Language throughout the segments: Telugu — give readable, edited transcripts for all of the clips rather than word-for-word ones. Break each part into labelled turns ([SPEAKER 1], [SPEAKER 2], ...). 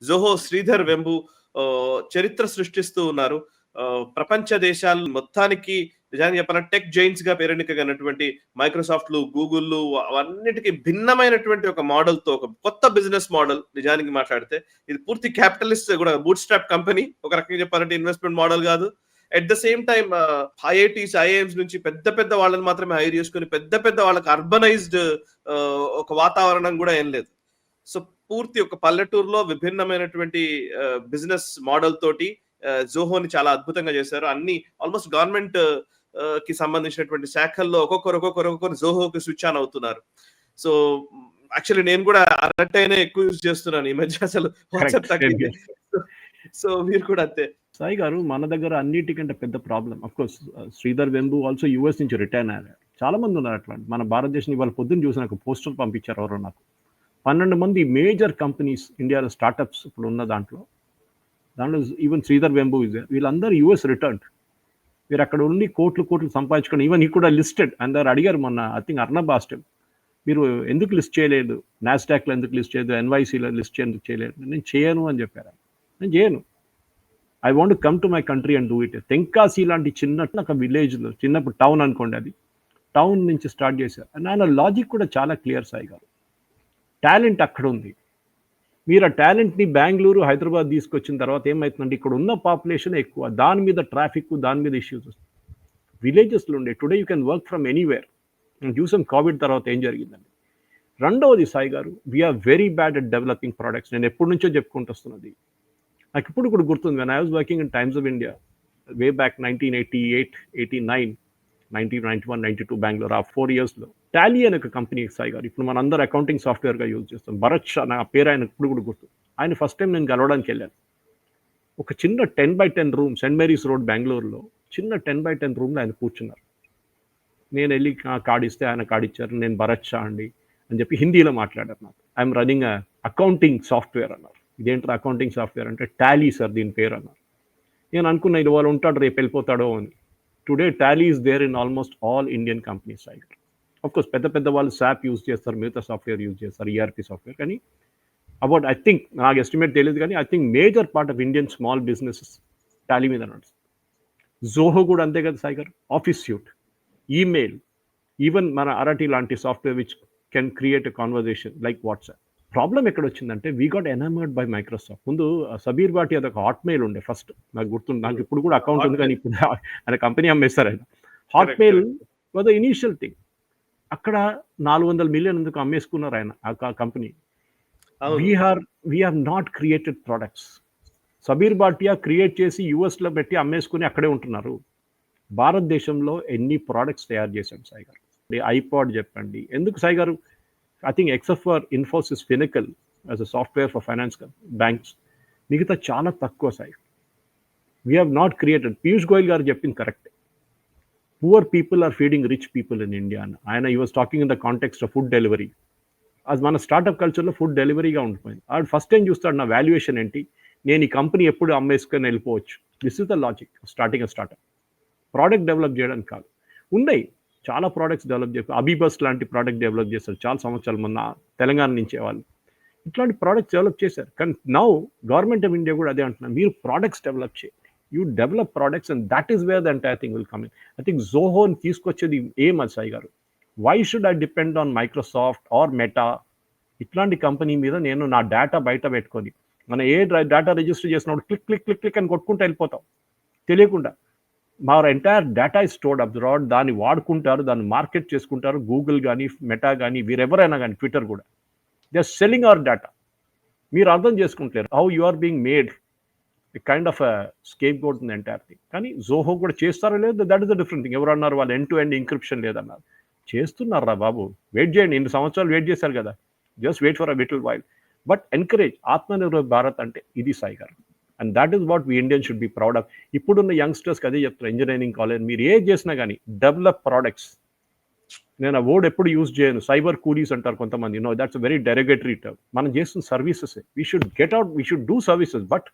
[SPEAKER 1] జోహో శ్రీధర్ వెంబు చరిత్ర సృష్టిస్తూ ఉన్నారు. ప్రపంచ దేశాలు మొత్తానికి నిజానికి చెప్పాలంటే టెక్ జైంట్స్ గా పేరెన్నికగనటువంటి మైక్రోసాఫ్ట్లు, గూగుల్‌లు అవన్నిటికి భిన్నమైనటువంటి ఒక మోడల్‌తో ఒక కొత్త బిజినెస్ మోడల్ నిజానికి మాట్లాడితే. ఇది పూర్తి క్యాపిటలిస్ట్ కూడా బూట్ స్ట్రాప్ కంపెనీ. ఒక రకంగా చెప్పాలంటే ఇన్వెస్ట్‌మెంట్ మోడల్ గాదు. At the same time IITs, IIMs నుంచి పెద్ద పెద్ద వాళ్ళని మాత్రమే హైర్ చేసుకొని పెద్ద పెద్ద వాళ్ళకి అర్బనైజ్డ్ ఒక వాతావరణం కూడా ఏం లేదు. సో పూర్తి ఒక పల్లెటూరులో విభిన్నమైనటువంటి బిజినెస్ మోడల్ తోటి జోహోని చాలా అద్భుతంగా చేశారు. అన్ని ఆల్మోస్ట్ గవర్నమెంట్ కి సంబంధించినటువంటి శాఖల్లో ఒక్కొక్కరు జోహోకి స్విచ్ ఆన్ అవుతున్నారు. సో యాక్చువల్లీ నేను కూడా అరటైనే ఎక్కువ యూజ్ చేస్తున్నాను ఈ మధ్య. అసలు వాట్సాప్ తగ్గింది. సో మీరు కూడా అంతే.
[SPEAKER 2] సాయి గారు, మన దగ్గర అన్నిటికంటే పెద్ద problem of course Sridhar Vembu also US నుంచి రిటర్న్ అయ్యారు. చాలా మంది ఉన్నారు అట్లాంటి. మన భారతదేశం ఇవాళ పొద్దున్న చూసి నాకు పోస్టర్ పంపించారు ఎవరో నాకు. 12 మంది మేజర్ కంపెనీస్ ఇండియాలో స్టార్టప్స్ ఇప్పుడు ఉన్న దాంట్లో ఈవెన్ శ్రీధర్ వెంబు వీళ్ళందరూ యూఎస్ రిటర్న్. మీరు అక్కడ ఉండి కోట్లు సంపాదించుకొని ఈవెన్ ఈ కూడా లిస్టెడ్ అందరు అడిగారు మొన్న. ఐ థింక్ అర్నబ్ ఆస్టెడ్, మీరు ఎందుకు లిస్ట్ చేయలేదు, నాస్డాక్లో ఎందుకు లిస్ట్ చేయలేదు, ఎన్వైసీలో లిస్ట్ ఎందుకు చేయలేదు? నేను చేయను అని చెప్పారు. నేను చేయను. I want come to my country and do it. Tenkasi లాంటి ఒక విలేజ్లో చిన్నప్పుడు టౌన్ అనుకోండి, అది టౌన్ నుంచి స్టార్ట్ చేశారు. ఆయన లాజిక్ కూడా చాలా క్లియర్ సాయి గారు. టాలెంట్ అక్కడ ఉంది. మీరు ఆ టాలెంట్ని బెంగళూరు, హైదరాబాద్ తీసుకొచ్చిన తర్వాత ఏమవుతుందంటే ఇక్కడ ఉన్న పాపులేషన్ ఎక్కువ, దాని మీద ట్రాఫిక్, దాని మీద ఇష్యూస్ వస్తాయి. విలేజెస్లో ఉండే today you can work from anywhere. నేను చూసాం కోవిడ్ తర్వాత ఏం జరిగిందండి. రెండవది Sai garu, we are very bad at developing products. నేను ఎప్పటి నుంచో చెప్పుకుంటూ వస్తున్నది. నాకు ఇప్పుడు కూడా గుర్తుంది, when I was working in Times of India way back 1988, 89, 1991, 92 Bengaluru. ఆ 4 yearsలో టాలీ అనే ఒక కంపెనీ సాయి గారు ఇప్పుడు మన అందరూ అకౌంటింగ్ సాఫ్ట్వేర్గా యూజ్ చేస్తాం. భరత్ షా నా పేరు, ఆయన ఇప్పుడు కూడా గుర్తు. ఆయన ఫస్ట్ టైం నేను కలవడానికి వెళ్ళాను. ఒక చిన్న 10x10 room, Saint Mary's road బెంగళూరులో చిన్న 10x10 రూమ్లో ఆయన కూర్చున్నారు. నేను వెళ్ళి కార్డు ఇస్తే ఆయన కార్డు ఇచ్చారు. నేను భరత్ షా అండి అని చెప్పి హిందీలో మాట్లాడారు. నాకు ఐఎమ్ రన్నింగ్ అకౌంటింగ్ సాఫ్ట్వేర్ అన్నారు. ఇదేంటారు అకౌంటింగ్ సాఫ్ట్వేర్ అంటే? టాలీ సార్ దీని పేరు అన్నారు. నేను అనుకున్నా ఇది వాళ్ళు ఉంటాడు, రేపు వెళ్ళిపోతాడో అని. Today Tally is there in almost all Indian companies. Of course పెద్ద వాళ్ళు శాప్ యూజ్ చేస్తారు, మిగతా సాఫ్ట్వేర్ యూజ్ చేస్తారు, ఈఆర్పీ సాఫ్ట్వేర్. కానీ అబౌట్ ఐ థింక్, నాకు ఎస్టిమేట్ తెలియదు కానీ I think major part of Indian small businesses Tally మీద నడుస్తుంది. జోహో కూడా అంతే కదా సాయి గారు. ఆఫీస్ సూట్, ఈమెయిల్, ఈవెన్ మన అరటి లాంటి software which can create a conversation like WhatsApp. Problem ఎక్కడ వచ్చిందంటే we got enamoured by Microsoft. ముందు సబీర్ బాటి అదొక హాట్మెయిల్ ఉండే ఫస్ట్, నాకు గుర్తుంది. నాకు ఇప్పుడు కూడా అకౌంట్ ఉంది కానీ ఇప్పుడు ఆయన కంపెనీ అమ్మేస్తారు. ఆయన Hotmail was the initial thing. అక్కడ 400 million ఎందుకు అమ్మేసుకున్నారు ఆయన ఆ కంపెనీ. We have not created products. Sabeer Bhatia create చేసి యూఎస్లో పెట్టి అమ్మేసుకుని అక్కడే ఉంటున్నారు. భారతదేశంలో ఎన్ని ప్రోడక్ట్స్ తయారు చేశాం సాయి గారు. ఐపాడ్ చెప్పండి. ఎందుకు సాయి గారు? I think except for Infosys Finacle as a software for finance banks, మిగతా చాలా తక్కువ Sai. We have not created. Piyush Goyal garu చెప్పింది correct. Poor people are feeding rich people in India అని. ఆయన ఈ was talking in the context of food delivery. అది మన స్టార్ట్అప్ కల్చర్లో ఫుడ్ డెలివరీగా ఉండిపోయింది. ఆడు ఫస్ట్ టైం చూస్తాడు నా వాల్యుయేషన్ ఏంటి, నేను ఈ కంపెనీ ఎప్పుడు అమ్మేసుకొని వెళ్ళిపోవచ్చు. This is the logic starting a startup. Product develop చేయడానికి కాదు. ఉన్నాయి చాలా ప్రోడక్ట్స్ డెవలప్ చేస్తారు. అబీబస్ లాంటి ప్రోడక్ట్ డెవలప్ చేస్తారు చాలా సంవత్సరాల మొన్న తెలంగాణ నుంచే వాళ్ళు ఇట్లాంటి ప్రోడక్ట్స్ డెవలప్ చేశారు. కానీ నౌ గవర్నమెంట్ ఆఫ్ ఇండియా కూడా అదే అంటున్నారు, మీరు ప్రోడక్ట్స్ డెవలప్ చేయండి. You develop products and that is where the entire thing will come in. I think జోహోని తీసుకొచ్చేది ఏమది సాయి గారు? Why should I depend on Microsoft or Meta? ఇట్లాంటి కంపెనీ మీద నేను నా డేటా బయట పెట్టుకొని, మనం ఏ డేటా రిజిస్టర్ చేసినప్పుడు క్లిక్ క్లిక్ క్లిక్ క్లిక్ అని కొట్టుకుంటూ వెళ్ళిపోతాం తెలియకుండా. మా entire data is stored abroad. దాన్ని వాడుకుంటారు, దాన్ని మార్కెట్ చేసుకుంటారు. గూగుల్ కానీ, మెటా కానీ, వీరెవరైనా కానీ, ట్విట్టర్ కూడా, they are selling our data. మీరు అర్థం చేసుకుంటారు how you are being made kind of scapegoat in entire thing. కానీ జోహో కూడా చేస్తారో లేదు, that is the different thing. ఎవరు అన్నారు వాళ్ళు ఎండ్ టు ఎండ్ ఇంక్రిప్షన్ లేదన్నారు? చేస్తున్నారా బాబు? వెయిట్ చేయండి, 2 సంవత్సరాలు వెయిట్ చేశారు కదా, just wait for a little while. But encourage Atmanirbhar Bharat అంటే ఇది Sai garu. And that is what we Indian should be proud of. ఇప్పుడున్న యంగ్స్టర్స్కి అదే చెప్తారు, ఇంజనీరింగ్ కాలేజ్ మీరు ఏం చేసినా కానీ డెవలప్ ప్రోడక్ట్స్. నేను ఆ వర్డ్ ఎప్పుడు యూజ్ చేయను. సైబర్ కూలీస్ అంటారు కొంతమంది. No, that's very derogatory term. మనం చేస్తున్న services. We should get out, we should do services. But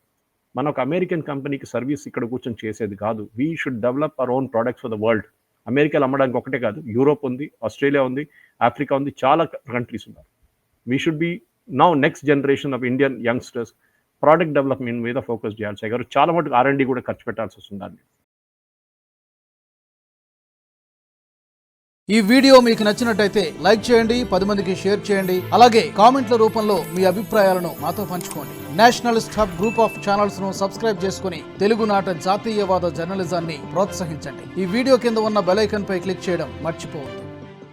[SPEAKER 2] మన ఒక అమెరికన్ కంపెనీకి సర్వీస్ ఇక్కడ కూర్చొని చేసేది కాదు. We should develop our own products for the world. అమెరికాలో అమ్మడానికి ఒకటే కాదు, యూరోప్ ఉంది, ఆస్ట్రేలియా ఉంది, ఆఫ్రికా ఉంది, చాలా కంట్రీస్ ఉన్నారు. We should be now next generation of Indian youngsters product development మీద ఫోకస్ చేయాలి సాయి గారు. చాలా మటుకు R&D కూడా ఖర్చు పెట్టాల్సి వస్తుంది దాన్ని.
[SPEAKER 3] ఈ వీడియో మీకు నచ్చినట్టయితే లైక్ చేయండి, 10 మందికి షేర్ చేయండి. అలాగే కామెంట్ల రూపంలో మీ అభిప్రాయాలను మాతో పంచుకోండి. Nationalist hub group of channels ను సబ్స్క్రైబ్ చేసుకుని తెలుగునాట జాతీయవాద జర్నలిజాన్ని ప్రోత్సహించండి. ఈ వీడియో కింద ఉన్న బెల్ ఐకాన్ పై క్లిక్ చేయడం మర్చిపోవద్దు.